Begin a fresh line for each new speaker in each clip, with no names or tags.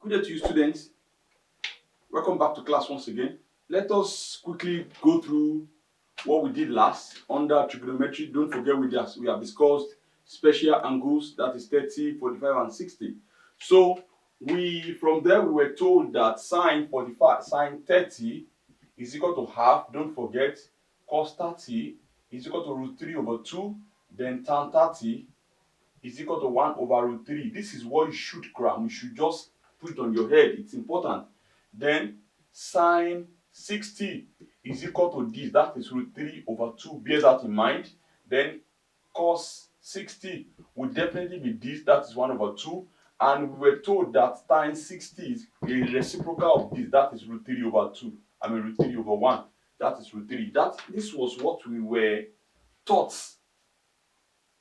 Good day to you, students. Welcome back to class once again. Let us quickly go through what we did last under trigonometry. Don't forget we have discussed special angles, that is 30, 45, and 60. So from there we were told that sine 30 is equal to half. Don't forget, cos 30 is equal to root 3 over 2. Then tan 30 is equal to 1 over root 3. This is what you should cram. You should just put it on your head. It's important. Then sine 60 is equal to this. That is root 3 over 2. Bear that in mind. Then cos 60 will definitely be this. That is 1 over 2. And we were told that tan 60 is a reciprocal of this. That is root 3 over 2. Root 3 over 1. That is root 3. This was what we were taught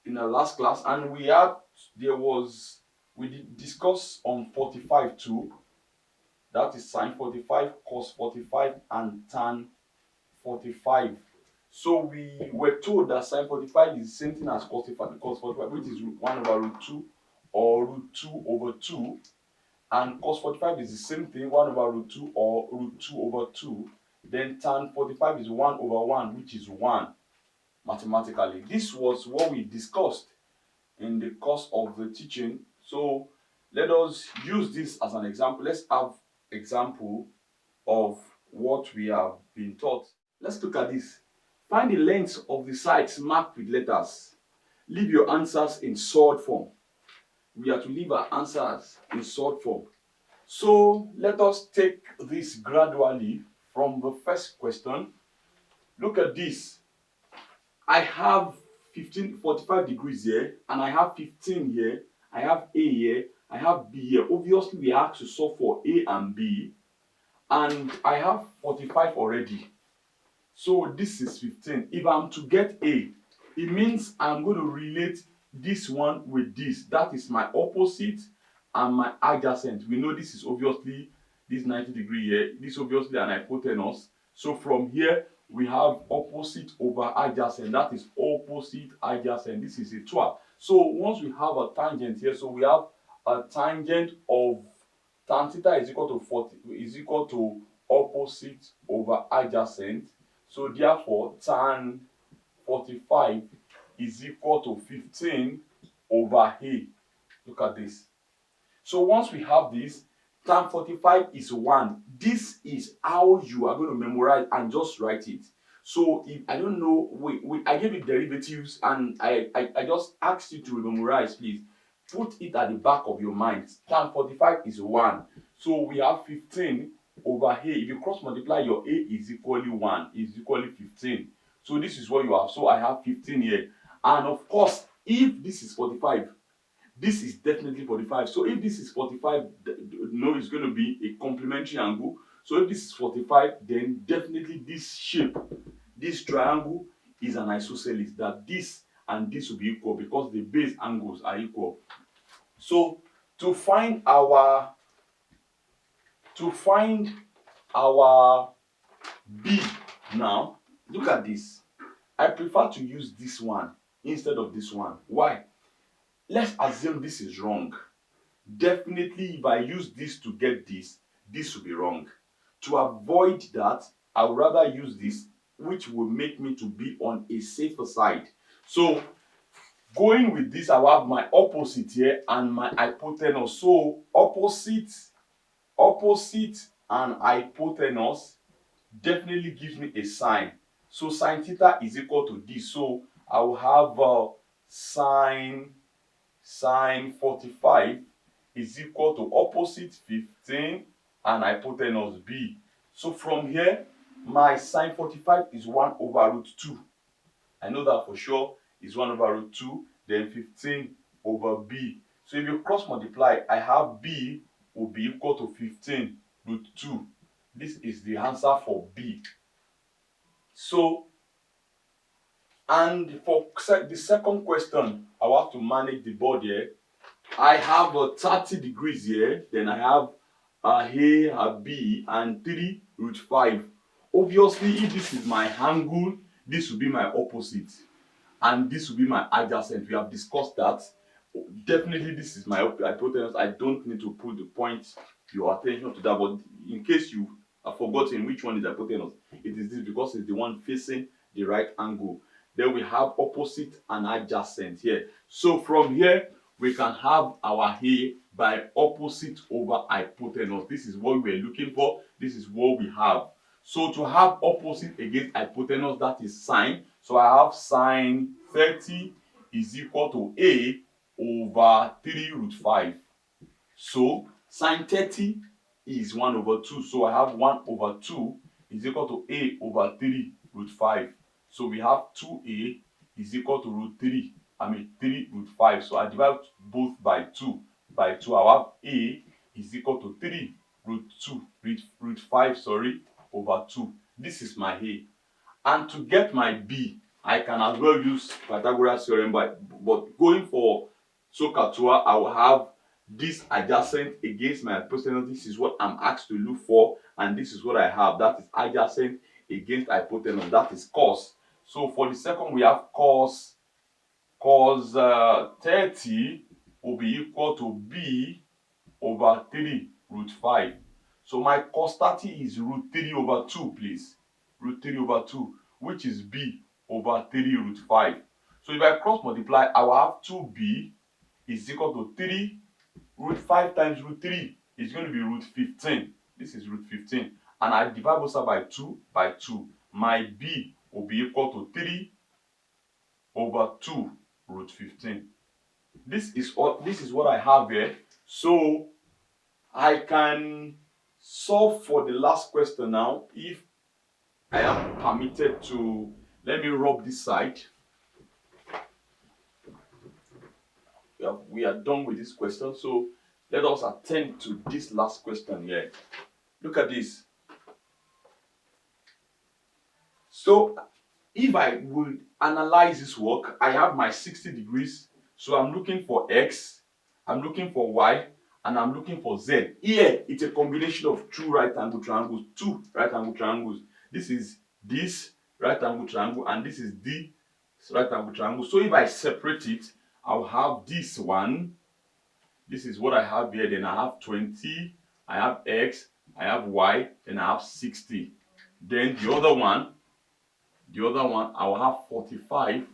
in our last class, and we did discuss on 45 too. That is sine 45, cos 45, and tan 45. So we were told that sine 45 is the same thing as cos 45, which is 1 over root 2 or root 2 over 2, and cos 45 is the same thing, 1 over root 2 or root 2 over 2. Then tan 45 is 1 over 1, which is 1 mathematically. This was what we discussed in the course of the teaching. So let us use this as an example. Let's have example of what we have been taught. Let's look at this. Find the length of the sides marked with letters. Leave your answers in sword form. We are to leave our answers in sword form. So let us take this gradually from the first question. Look at this. I have 45 degrees here, and I have 15 here. I have A here, I have B here. Obviously, we have to solve for A and B, and I have 45 already. So this is 15. If I'm to get A, it means I'm going to relate this one with this. That is my opposite and my adjacent. We know this is obviously this 90 degree here. This is obviously an hypotenuse. So from here, we have opposite over adjacent. That is opposite adjacent. This is a 12. So once we have a tangent here, so we have a tangent of tan theta is equal to 40 is equal to opposite over adjacent. So therefore tan 45 is equal to 15 over A. Look at this. So once we have this, tan 45 is 1. This is how you are going to memorize and just write it. So if I don't know, I gave you derivatives, and I just asked you to memorize. Please put it at the back of your mind. Tan 45 is 1. So we have 15 over A. If you cross multiply, your A is equally 1, is equally 15. So this is what you have. So I have 15 here. And of course, if this is 45, this is definitely 45. So if this is 45, no, it's going to be a complementary angle. So if this is 45, then definitely this shape, this triangle, is an isosceles, that this and this will be equal because the base angles are equal. So to find our B now, look at this. I prefer to use this one instead of this one. Why? Let's assume this is wrong. Definitely, if I use this to get this will be wrong. To avoid that, I would rather use this, which will make me to be on a safer side. So going with this, I will have my opposite here and my hypotenuse. So opposite and hypotenuse definitely gives me a sine. So sine theta is equal to this. So I will have sine 45 is equal to opposite 15 and hypotenuse B. So from here, my sine 45 is 1 over root 2. I know that for sure is 1 over root 2, then 15 over B. So if you cross multiply, I have B will be equal to 15 root 2. This is the answer for B. So, and for the second question, I will have to manage the board here. I have 30 degrees here, then I have A, a B, and 3 root 5. Obviously, if this is my angle, this will be my opposite, and this will be my adjacent. We have discussed that. Definitely, this is my hypotenuse. I don't need to put the point your attention to that. But in case you have forgotten which one is hypotenuse, it is this because it's the one facing the right angle. Then we have opposite and adjacent here. So from here, we can have our A by opposite over hypotenuse. This is what we're looking for. This is what we have. So to have opposite against hypotenuse, that is sine. So I have sine 30 is equal to A over 3 root 5. So sine 30 is 1 over 2. So I have 1 over 2 is equal to A over 3 root 5. So we have 2A is equal to root 3. 3 root 5. So I divide both by 2. By 2, I have A is equal to 3 root 2, root 5, over 2. This is my A. And to get my B, I can as well use Pythagoras theorem, but going for SOHCAHTOA, I will have this adjacent against my hypotenuse. This is what I'm asked to look for, and this is what I have. That is adjacent against hypotenuse. That is cos. So for the second, we have cos 30 will be equal to B over 3 root 5. So my cos 30 is root 3 over 2, please. Root 3 over 2, which is B over 3 root 5. So if I cross multiply, I will have 2B is equal to 3 root 5 times root 3 is going to be root 15. This is root 15. And I divide both sides by 2. My B will be equal to 3 over 2 root 15. This is what I have here. So I can solve for the last question now if I am permitted to. Let me rub this side. We are done with this question, so let us attend to this last question here. Look at this. So if I would analyze this work, I have my 60 degrees. So I'm looking for X, I'm looking for Y, and I'm looking for Z. Here, it's a combination of two right angle triangles. This is this right angle triangle, and this is the right angle triangle. So if I separate it, I'll have this one. This is what I have here. Then I have 20, I have X, I have Y, then I have 60. Then the other one, I will have 45.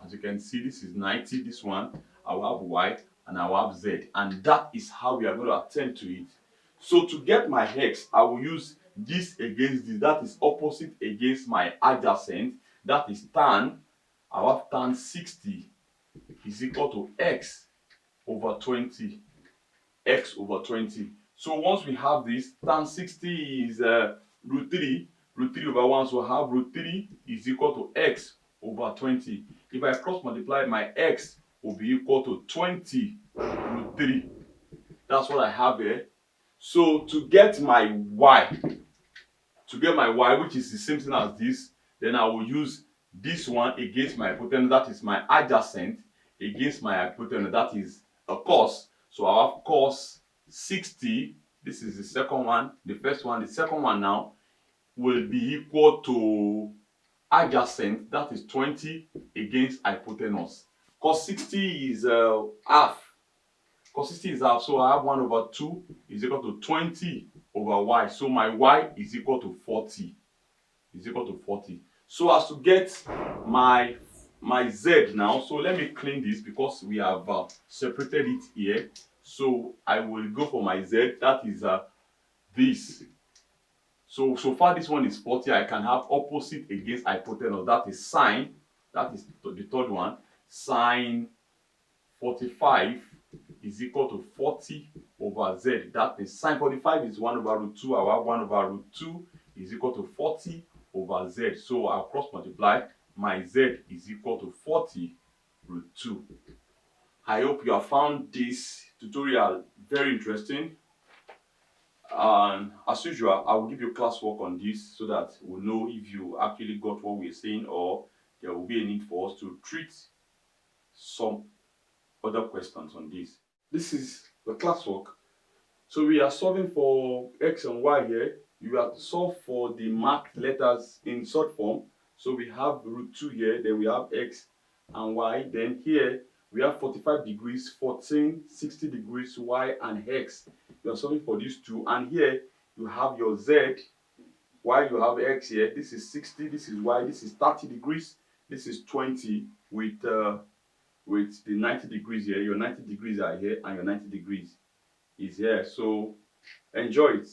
As you can see, this is 90. This one, I will have Y and I will have Z. And that is how we are going to attend to it. So to get my X, I will use this against this. That is opposite against my adjacent. That is tan. I will have tan 60 is equal to X over 20. X over 20. So once we have this, tan 60 is root 3. Root 3 over 1, so I have root 3 is equal to X over 20. If I cross multiply, my X will be equal to 20 root 3. That's what I have here. So to get my Y, which is the same thing as this, then I will use this one against my hypotenuse. That is my adjacent against my hypotenuse. That is a cos. So I have cos 60. This is the second one. The first one, the second one now will be equal to adjacent. That is 20 against hypotenuse. Cos 60 is half. Cos 60 is half. So I have 1 over 2 is equal to 20 over Y. So my Y is equal to 40. So as to get my Z now, so let me clean this because we have separated it here. So I will go for my Z. That is this. So far this one is 40. I can have opposite against hypotenuse. That is sine. That is the third one. Sine 45 is equal to 40 over Z. That is sine 45 is 1 over root 2. I will have 1 over root 2 is equal to 40 over Z. So I'll cross multiply. My Z is equal to 40 root 2. I hope you have found this tutorial very interesting. And as usual, I will give you classwork on this so that we'll know if you actually got what we're saying or there will be a need for us to treat some other questions on this. This is the classwork. So we are solving for X and Y here. You have to solve for the marked letters in short form. So we have root 2 here, then we have X and Y. Then here we have 45 degrees, 14, 60 degrees, Y and X. you are solving for these two, and here you have your z, while you have x here. This is 60, this is y, this is 30 degrees, this is 20 with the 90 degrees here. Your 90 degrees are here and your 90 degrees is here. So enjoy it.